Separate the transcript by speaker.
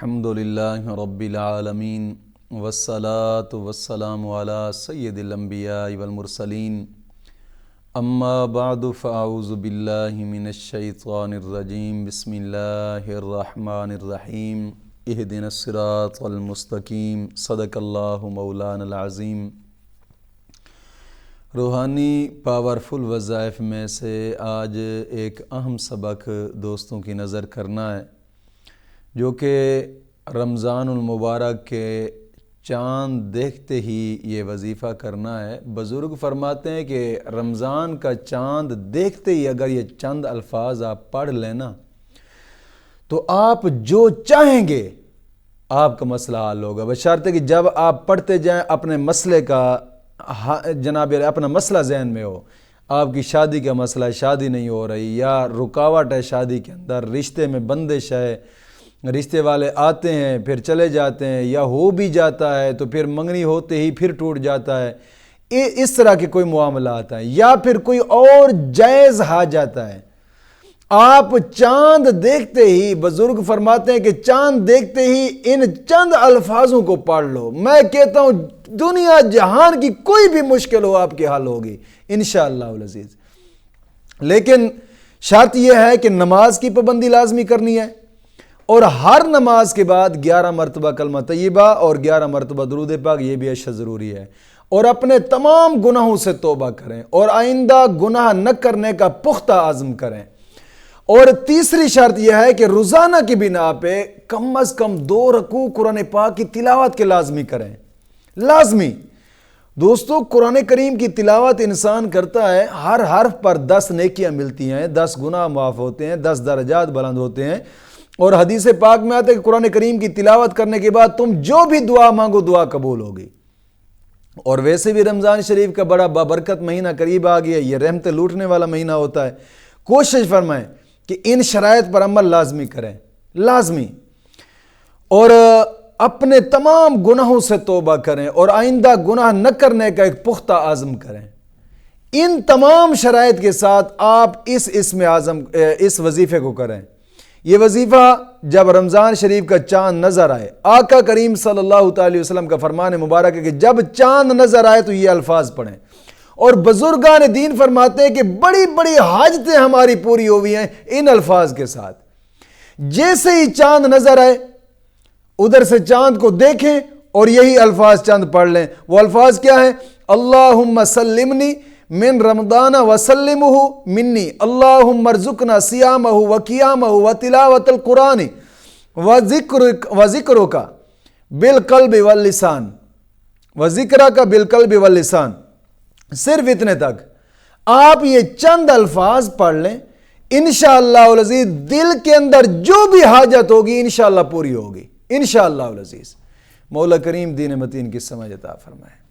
Speaker 1: الحمد للہ رب العالمین والصلاة والسلام علی سید الانبیاء والمرسلین اما بعد فاعوذ باللہ من الشیطان الرجیم بسم اللہ الرحمن الرحیم اہدنا الصراط المستقیم صدق اللہ مولانا العظیم۔ روحانی پاورفل وظائف میں سے آج ایک اہم سبق دوستوں کی نظر کرنا ہے، جو کہ رمضان المبارک کے چاند دیکھتے ہی یہ وظیفہ کرنا ہے۔ بزرگ فرماتے ہیں کہ رمضان کا چاند دیکھتے ہی اگر یہ چند الفاظ آپ پڑھ لینا تو آپ جو چاہیں گے آپ کا مسئلہ حل ہوگا، بشرطے کہ جب آپ پڑھتے جائیں اپنے مسئلے کا اپنا مسئلہ ذہن میں ہو۔ آپ کی شادی کا مسئلہ، شادی نہیں ہو رہی یا رکاوٹ ہے شادی کے اندر، رشتے میں بندش ہے، رشتے والے آتے ہیں پھر چلے جاتے ہیں، یا ہو بھی جاتا ہے تو پھر منگنی ہوتے ہی پھر ٹوٹ جاتا ہے، اس طرح کے کوئی معاملات ہیں، یا پھر کوئی اور جائز حاجت ہے، آپ چاند دیکھتے ہی، بزرگ فرماتے ہیں کہ چاند دیکھتے ہی ان چند الفاظوں کو پڑھ لو، میں کہتا ہوں دنیا جہان کی کوئی بھی مشکل ہو آپ کی حل ہوگی انشاءاللہ العزیز۔ لیکن شرط یہ ہے کہ نماز کی پابندی لازمی کرنی ہے، اور ہر نماز کے بعد 11 مرتبہ کلمہ طیبہ اور 11 مرتبہ درود پاک، یہ بھی اشد ضروری ہے، اور اپنے تمام گناہوں سے توبہ کریں اور آئندہ گناہ نہ کرنے کا پختہ عزم کریں۔ اور تیسری شرط یہ ہے کہ روزانہ کی بنا پہ کم از کم 2 رکوع قرآن پاک کی تلاوت کے لازمی کریں، لازمی۔ دوستو، قرآن کریم کی تلاوت انسان کرتا ہے، ہر حرف پر 10 نیکیاں ملتی ہیں، 10 گناہ معاف ہوتے ہیں، 10 درجات بلند ہوتے ہیں، اور حدیث پاک میں آتا ہے کہ قرآن کریم کی تلاوت کرنے کے بعد تم جو بھی دعا مانگو دعا قبول ہوگی۔ اور ویسے بھی رمضان شریف کا بڑا بابرکت مہینہ قریب آ گیا، یہ رحمت لوٹنے والا مہینہ ہوتا ہے۔ کوشش فرمائیں کہ ان شرائط پر عمل لازمی کریں، لازمی، اور اپنے تمام گناہوں سے توبہ کریں اور آئندہ گناہ نہ کرنے کا ایک پختہ عزم کریں۔ ان تمام شرائط کے ساتھ آپ اس وظیفے کو کریں۔ یہ وظیفہ جب رمضان شریف کا چاند نظر آئے، آقا کریم صلی اللہ تعالی وسلم کا فرمان مبارک ہے کہ جب چاند نظر آئے تو یہ الفاظ پڑھیں، اور بزرگان دین فرماتے ہیں کہ بڑی بڑی حاجتیں ہماری پوری ہوئی ہیں ان الفاظ کے ساتھ۔ جیسے ہی چاند نظر آئے ادھر سے چاند کو دیکھیں اور یہی الفاظ چند پڑھ لیں۔ وہ الفاظ کیا ہیں؟ اللہم سلمنی من رمضان وسلمہ منی، اللہم ارزقنا صیامہ وقیامہ وتلاوت القرآن وذکرک بالقلب واللسان وذکرک بالقلب واللسان۔ صرف اتنے تک آپ یہ چند الفاظ پڑھ لیں، انشاءاللہ العزیز دل کے اندر جو بھی حاجت ہوگی انشاءاللہ پوری ہوگی انشاءاللہ العزیز۔ مولا کریم دین متین کی سمجھ عطا فرمائے۔